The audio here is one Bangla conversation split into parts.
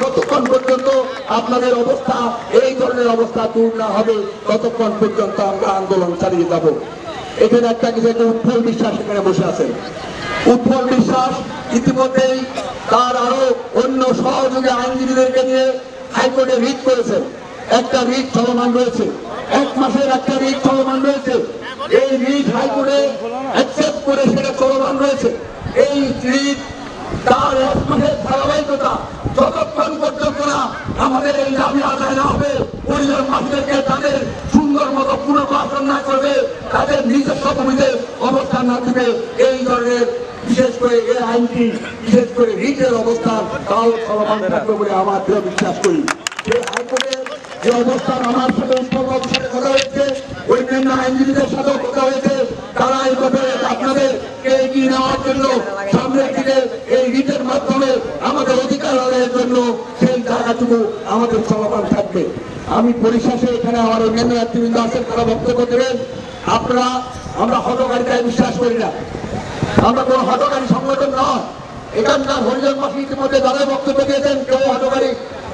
যতক্ষণ পর্যন্ত আপনাদের অবস্থা এই ধরনের অবস্থা দূর না হবে ততক্ষণ পর্যন্ত আমরা আন্দোলন চালিয়ে যাব। এখানে একটা কিছু উৎপল বিশ্বাস এখানে বসে আছেন। উৎপল বিশ্বাস ইতিমধ্যেই তার আরো অন্য সহযোগী আইনজীবীদেরকে নিয়ে হাইকোর্টে রিট করেছেন। একটা রিট চলমান রয়েছে, 1 মাসের একটা রিট চলমান রয়েছে। এই রিট হাইকোর্টে অ্যাকসেপ্ট করে সেটা চলমান রয়েছে। এই রিট তার 1 মাসের ধারাবাহিকতা যতক্ষণ পর্যন্ত না আমাদের এই দাবি আদায় না হবে, পরিবারবাসীদেরকে তাদের সুন্দর মতো পুনর্বাসন না করবে, তাদের নিজস্ব ভূমিতে অবস্থান না দেবে, এই ধরনের বিশেষ করে এই আইনটি বিশেষ করে রিটের অবস্থান তাও চলমান থাকবে বলে আমার দৃঢ় বিশ্বাস করি। সেই হাইকোর্টের যে অবস্থান আমার সাথে উৎপলবাবুর সাথে কথা হয়েছে, অন্যান্য আইনজীবীদের সাথেও কথা হয়েছে, তারা এই ব্যাপারে আপনাদেরকে এগিয়ে নেওয়ার জন্য সামনের দিকে এই রিটের মাধ্যমে আমাদের অধিকার আদায়ের জন্য সেই জায়গাটুকু আমাদের চলমান থাকবে। আমি পরিশেষে এখানে আমার অন্যান্য নেতৃবৃন্দ আছেন, তারা বক্তব্য দেবেন। আমরা হটকারিতায় বিশ্বাস করি না, আমরা কোনো হটকারী সংগঠন নয়। এখানকার হরিজনবাসী ইতিমধ্যে যারা বক্তব্য দিয়েছেন কেউ হটকারী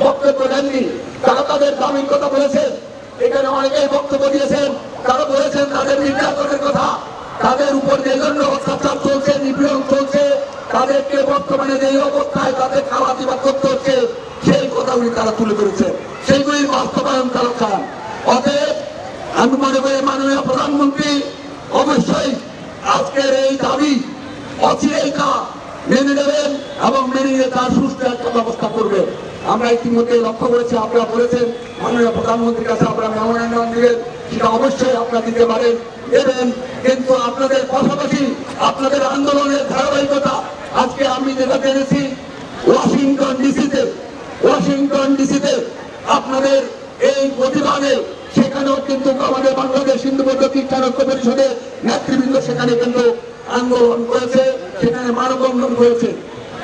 বক্তব্য দেননি, তারা তাদের দাবির কথা বলেছেন। এখানে অনেকেই বক্তব্য দিয়েছেন, তারা বলেছেন তাদের নির্যাতনের কথা, তাদের উপর যে জন্য অত্যাচার চলছে, নিপীড়ন চলছে, তাদেরকে বর্তমানে যে অবস্থায় তাদের খাওয়া দিবা করতে হচ্ছে সেই কথাগুলি তারা তুলে ধরেছে, সেইগুলির বাস্তবায়ন তারা চান। অতএব আমি মনে করি মাননীয় প্রধানমন্ত্রী অবশ্যই আজকের এই দাবি অচিরেই তা মেনে নেবেন এবং মেনে নিয়ে তার সুস্থ একটা ব্যবস্থা করবেন। আমরা ইতিমধ্যে লক্ষ্য করেছি, আপনারা বলেছেন মাননীয় প্রধানমন্ত্রীর কাছে আপনারা মেমোরেন্ডাম দিবেন, সেটা অবশ্যই আপনারা দিতে পারেন, দেবেন। কিন্তু আপনাদের পাশাপাশি আপনাদের আন্দোলনের ধারাবাহিকতা আজকে আমি যেটা জেনেছি ওয়াশিংটন ডিসিতে আপনাদের এই প্রতিবাদে সেখানেও কিন্তু আমাদের বাংলাদেশ হিন্দু বৌদ্ধ খ্রিস্টান ঐক্য পরিষদের নেতৃবৃন্দ সেখানে কিন্তু আন্দোলন করেছে, সেখানে মানববন্ধন করেছে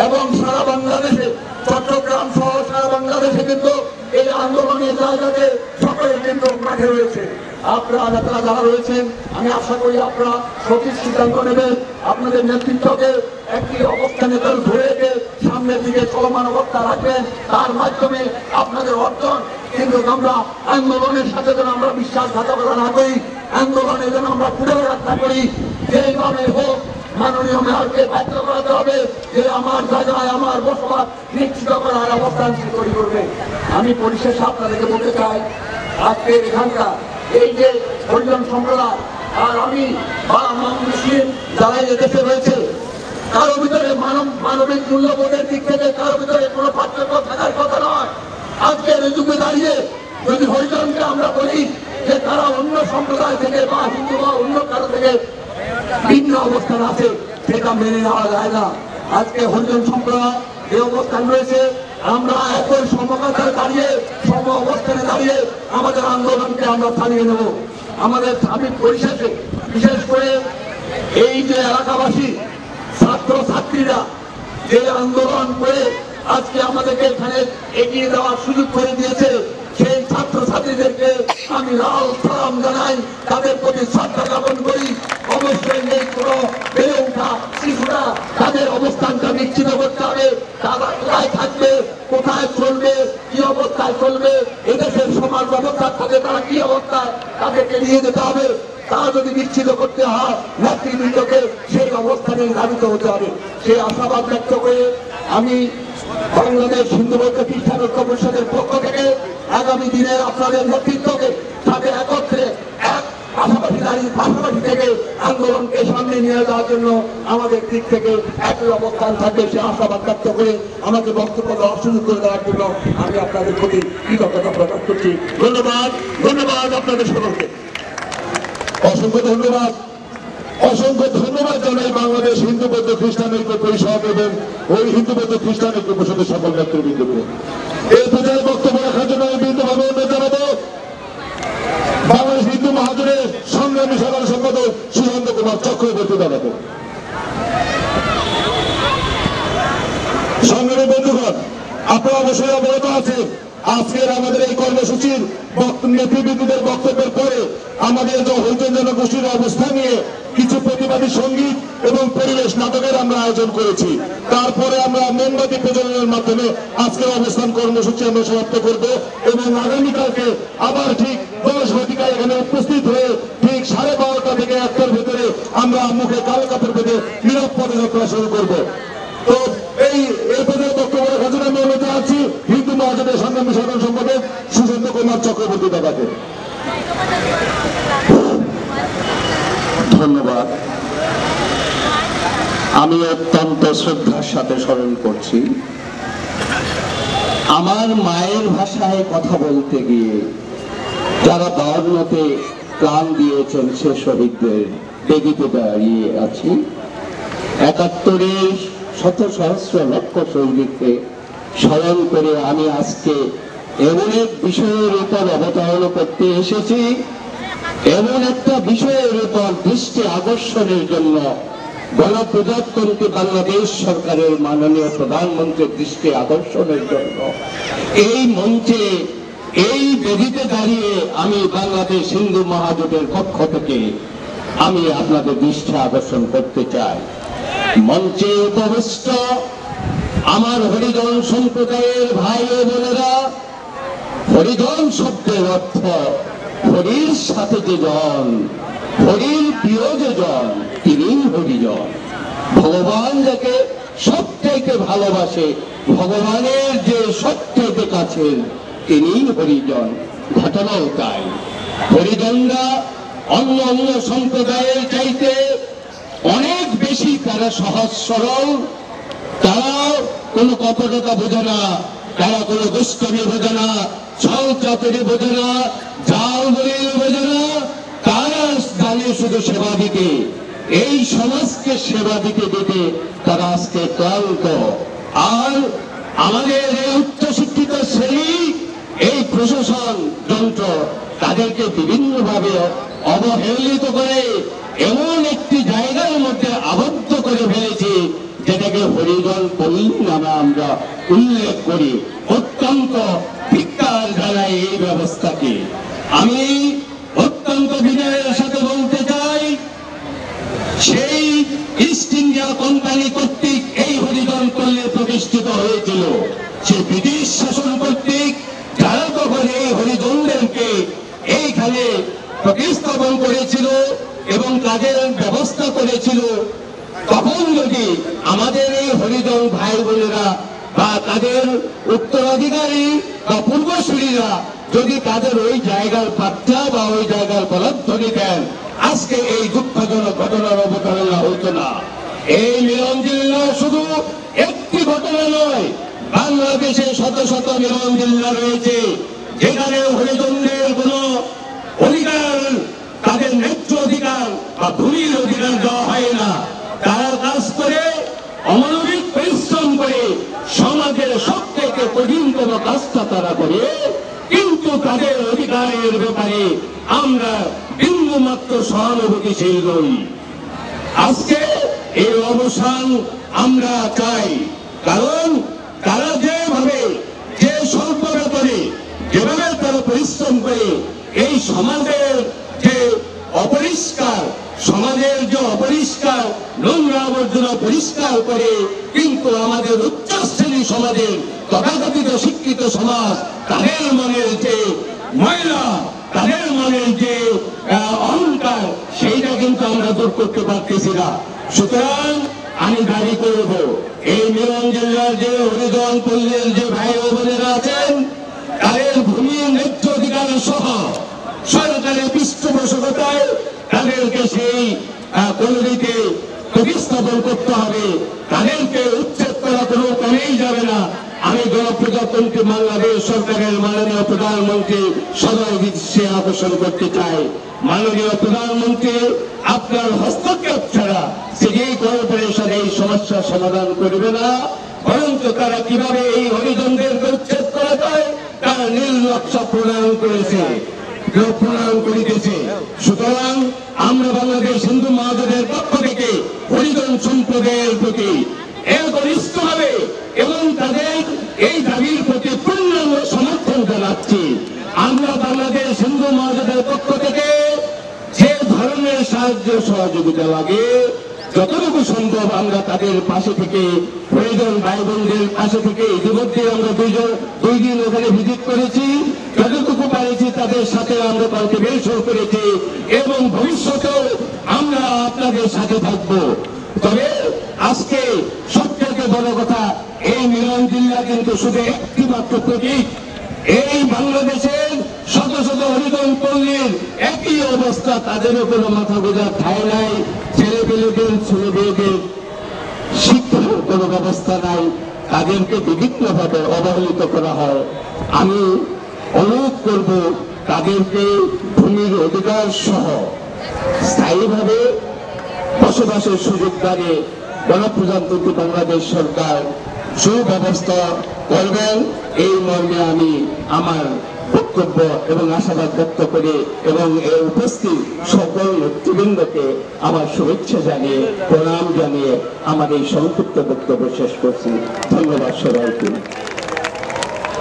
এবং সারা বাংলাদেশে চট্টগ্রাম সহ সারা বাংলাদেশে কিন্তু এই আন্দোলনের জায়গাতে সকলে কিন্তু মাঠে রয়েছে। আপনারা যারা রয়েছেন আমি আশা করি আপনারা সঠিক সিদ্ধান্ত নেবেন, আপনাদের নেতৃত্বকে একটি অবস্থানে ধরে রেখে সামনের দিকে চলমান অবস্থা রাখবেন, তার মাধ্যমে আপনাদের অর্জন। কিন্তু আমরা আন্দোলনের সাথে যেন আমরা বিশ্বাসঘাতকতা না করি, আন্দোলনে যেন আমরা পুরো রক্ষা করি, যেইভাবে হোক মাননীয় মেয়রকে বাধ্য করাতে হবে যে আমার জায়গায় আমার বসবাস নিশ্চিত করার অবস্থান সে তৈরি করবে। আমি পরিশেষে আপনাদেরকে বলতে চাই আজকের এখানকার এই যে হরিজন সম্প্রদায় আর আমি বা মুসলিম যারা এদেশে রয়েছে কারো ভিতরে মানবিক মূল্যবোধের দিক থেকে কারো ভিতরে কোনো পার্থক্য থাকার কথা নয়। আজকের এই যুগে দাঁড়িয়ে যদি হরিজনকে আমরা বলি যে তারা অন্য সম্প্রদায় থেকে বা হিন্দু বা অন্য কারো থেকে ভিন্ন অবস্থান আছে, সেটা মেনে নেওয়া যায় না। আজকে হরিজন সম্প্রদায় যে অবস্থান রয়েছে আমরা একই সমকাতায় দাঁড়িয়ে সম অবস্থানে দাঁড়িয়ে আমাদের আন্দোলনকে আমরা চালিয়ে নেব। আমি পরিশেষে বিশেষ করে এই যে এলাকাবাসী ছাত্র ছাত্রীরা যে আন্দোলন করে আজকে আমাদেরকে এখানে এগিয়ে দেওয়ার সুযোগ করে দিয়েছে, সেই ছাত্র ছাত্রীদেরকে আমি লাল সালাম জানাই, তাদের প্রতি শ্রদ্ধা জ্ঞাপন করি। অবশ্যই এই কোনো বেড়ে ওঠা শিশুরা তাদের অবস্থানটা নিশ্চিত করতে হবে, তারা কোথায় থাকবে, কোথায় চলবে, কি অবস্থায় চলবে, এদেশের সমাজ ব্যবস্থার সাথে তারা কি অবস্থায় তাদেরকে নিয়ে যেতে হবে, তা যদি নিশ্চিত করতে হয় নেতৃবৃন্দকে সেই অবস্থানে নামিত হতে হবে। সেই আশাবাদ ব্যক্ত করে আমি বাংলাদেশ হিন্দু বৌদ্ধ খ্রিস্টান ঐক্য পরিষদের পক্ষ থেকে আগামী দিনে আপনাদের নেতৃত্বকে তাদের একত্রে এক পাশাপাশি থেকে আন্দোলনকে সামনে নিয়ে যাওয়ার জন্য আমাদের দিক থেকে একই অবস্থান থাকবে সে আশাবাদ ব্যক্ত করে আমাকে বক্তব্য দেওয়ার সুযোগ করে দেওয়ার জন্য আমি আপনাদের প্রতি কৃতজ্ঞতা প্রকাশ করছি। ধন্যবাদ আপনাদের সকলকে, অসংখ্য ধন্যবাদ জানাই বাংলাদেশ হিন্দু বৌদ্ধ খ্রিস্টান ঐক্য পরিষদ এবং ওই হিন্দু বৌদ্ধ খ্রিস্টান ঐক্য পরিষদের সকল নেতৃবৃন্দকে। এই পর্যায়ে বক্তব্য রাখার জন্য আমি বিন্দুভাবে অনুরোধ জানাবো বাংলাদেশ হিন্দু মহাজনের সংগ্রামী সাধারণ সম্পাদক সুশান্ত কুমার চক্রবর্তী দাদাকে। সংগ্রামী বন্ধুগণ, আপনারা অবশ্যই অবগত আছেন আজকের আমাদের এই কর্মসূচির নেতৃবৃন্দদের বক্তব্যের পরে আমাদের যে হরিজন জনগোষ্ঠীর অবস্থা নিয়ে কিছু প্রতিবাদী সঙ্গীত এবং পরিবেশ নাটকের আমরা আয়োজন করেছি। তারপরে আমরা মোমবাতি প্রজ্বলনের মাধ্যমে আজকের অবস্থান কর্মসূচি আমরা সমাপ্ত করব এবং আগামীকালকে আবার ঠিক 10 ঘটিকায় এখানে উপস্থিত হয়ে ঠিক 12:30 থেকে 1টার ভিতরে আমরা মুখে কালো কাপড় বেঁধে নীরব পদযাত্রা শুরু করব। তো এরপরে বক্তব্য রাখার জন্য আমি অনুরোধ জানাচ্ছি হিন্দু মহাজোটের সংগ্রামী সাধারণ সম্পাদক সুশান্ত কুমার চক্রবর্তী দাদাকে। ধন্যবাদ। আমি অত্যন্ত শ্রদ্ধার সাথে স্মরণ করছি আমার মায়ের ভাষায় কথা বলতে গিয়ে যারা 52তে প্রাণ দিয়েছেন সে শহীদদের বেদিতে দাঁড়িয়ে আছি। 71-এর শত সহস্র লক্ষ শহীদকে স্মরণ করে আমি আজকে এমন এক বিষয়ের উপর অবতারণ করতে এসেছি, এমন একটা বিষয়ের উপর দৃষ্টি আকর্ষণের জন্য গণপ্রজাতন্ত্রী বাংলাদেশ সরকারের মাননীয় প্রধানমন্ত্রীর দৃষ্টি আকর্ষণের জন্য এই মঞ্চে এই বেদিতে দাঁড়িয়ে আমি বাংলাদেশ হিন্দু মহাজোটের পক্ষ থেকে আমি আপনাদের দৃষ্টি আকর্ষণ করতে চাই। মঞ্চে উপবিষ্ট আমার হরিজন সম্প্রদায়ের ভাই ও বোনেরা, হরিজন শব্দের অর্থ হরির সাথে যে জন, হরির প্রিয় যে জন তিনি হরিজন। ভগবান যাকে সবথেকে ভালোবাসে, ভগবানের যে সবথেকে কাছের তিনি হরিজন। ঘটনাও তাই। হরিজনরা অন্য অন্য সম্প্রদায়ের চাইতে অনেক বেশি তারা সহজ সরল, তারা কোনো কপটতা বোঝে না, তারা কোনো দুষ্কর্মী বোঝে না, ছল চাতুরি বোঝে না, জাল বলির বোঝে না, তারা জানে শুধু সেবা দিতে। এই সমাজকে সেবা দিতে দিতে তারা আজকে ক্লান্ত। আর আমাদের এই উচ্চশিক্ষিত শ্রেণী, এই প্রশাসন যন্ত্র তাদেরকে বিভিন্নভাবে অবহেলিত করে এমন একটি জায়গার মধ্যে আবদ্ধ করে ফেলেছে যেটাকে হরিজন পল্লী নামে আমরা উল্লেখ করি। অত্যন্ত ধিক্কার জানাই এই ব্যবস্থাকে। আমি অত্যন্ত বিনয়ের সাথে বলতে চাই, সেই ইস্ট ইন্ডিয়া কোম্পানি কর্তৃক এই হরিজন পল্লী প্রতিষ্ঠিত হয়েছিল। সে ব্রিটিশ শাসন কর্তৃক যারা তখন এই হরিজনদেরকে এইখানে প্রতিস্থাপন করেছিল এবং কাজের ব্যবস্থা করেছিল, তখন যদি আমাদের এই হরিজন ভাই বোনেরা বা তাদের উত্তরাধিকারী বা পূর্বসূরীরা যদি তাদের ওই জায়গার পাত্রা বা ওই জায়গার বরাদ্দ দিতেন, আজকে এই দুঃখজনক ঘটনার অবতারণা হতো না। এই মিলন জিল্লা শুধু একটি ঘটনা নয়, বাংলাদেশে শত শত মিলন জিল্লা রয়েছে যেখানে হরিজনদের কোন অধিকার, তাদের ন্যায্য অধিকার বা ভূমির অধিকার দেওয়া হয় না। তারা কাজ করে, অমানবিক পরিশ্রম করে, সমাজের সব থেকে কঠিনতম কাজটা তারা করে, কিন্তু তাদের অধিকারের ব্যাপারে আমরা বিন্দু মাত্র সহানুভূতিশীল নই। আজকে এই অবসান আমরা চাই, কারণ তারা যেভাবে, যে স্বল্প ব্যাপারে যেভাবে তারা পরিশ্রম করে এই সমাজের যে অপরিষ্কার, সমাজের যে অপরিষ্কার নোংরা আবর্জনা পরিষ্কার করে, কিন্তু আমাদের উচ্চ শ্রেণী সমাজের তথাকথিত শিক্ষিত সমাজ তাদের মনের যে ময়লা, তাদের মনের যে অহংকার, সেইটা কিন্তু আমরা দূর করতে পারতেছি না। সুতরাং আমি দাবি করব, এই মিলন জেলার যে হরিজন পল্লীর যে ভাই ও বোনেরা আছেন, তাদের ভূমির ন্যায্য অধিকার সহ সরকারের পৃষ্ঠপোষকতায় তাদেরকে সেই কলোনিতে প্রতিস্থাপন করতে হবে। তাদেরকে উচ্ছেদ করা কোনো কামেই যাবে না। আমি গণপ্রজাতন্ত্রী বাংলাদেশ সরকারের মাননীয় প্রধানমন্ত্রী সদয় দৃষ্টি আকর্ষণ করতে চাই। মাননীয় প্রধানমন্ত্রী, আপনার হস্তক্ষেপ ছাড়া সিটি কর্পোরেশন এই সমস্যার সমাধান করবে না, বরঞ্চ তারা কিভাবে এই হরিজনদেরকে উচ্ছেদ করা যায় তারা নির্লক্ষ্য প্রণয়ন করিতেছে। সুতরাং আমরা বাংলাদেশ হিন্দু মহাজোটের পক্ষ থেকে হরিজন সম্প্রদায়ের প্রতি একনিষ্ঠ হবে এবং তাদের এই দাবির প্রতি পূর্ণাঙ্গ সমর্থন জানাচ্ছি। আমরা বাংলাদেশ সাহায্য সহযোগিতা লাগে যতটুকু সম্ভব আমরা তাদের পাশে থেকে প্রয়োজন ভাই বোনদের পাশে থেকে ইতিমধ্যে আমরা দুই দিন ওখানে ভিজিট করেছি, যতটুকু পারেছি তাদের সাথে আমরা কন্ট্রিবিউশন করেছি এবং ভবিষ্যতেও আমরা আপনাদের সাথে থাকব। তবে আজকে সবথেকে বড় কথা, এই মিলন জিল্লা কিন্তু শুধু একটি মাত্র প্রতীক। এই বাংলাদেশের শত শত হরিজন পল্লীর একই অবস্থা, তাদেরও কোনো মাথা গোঁজার ঠাঁই নাই, ছেলে মেয়েদের শিক্ষার কোনো ব্যবস্থা নাই, তাদেরকে বিভিন্নভাবে অবহেলিত করা হয়। আমি অনুরোধ করব তাদেরকে ভূমির অধিকার সহ স্থায়ীভাবে বসবাসের সুযোগ দাঁড়িয়ে গণপ্রজাতন্ত্রী বাংলাদেশ সরকার সুব্যবস্থা করবেন, এই মর্মে আমি আমার বক্তব্য এবং আশাবাদ ব্যক্ত করে এবং এই উপস্থিত সকল নেতৃবৃন্দকে আমার শুভেচ্ছা জানিয়ে প্রণাম জানিয়ে আমার এই সংক্ষিপ্ত বক্তব্য শেষ করছি। ধন্যবাদ সবাইকে।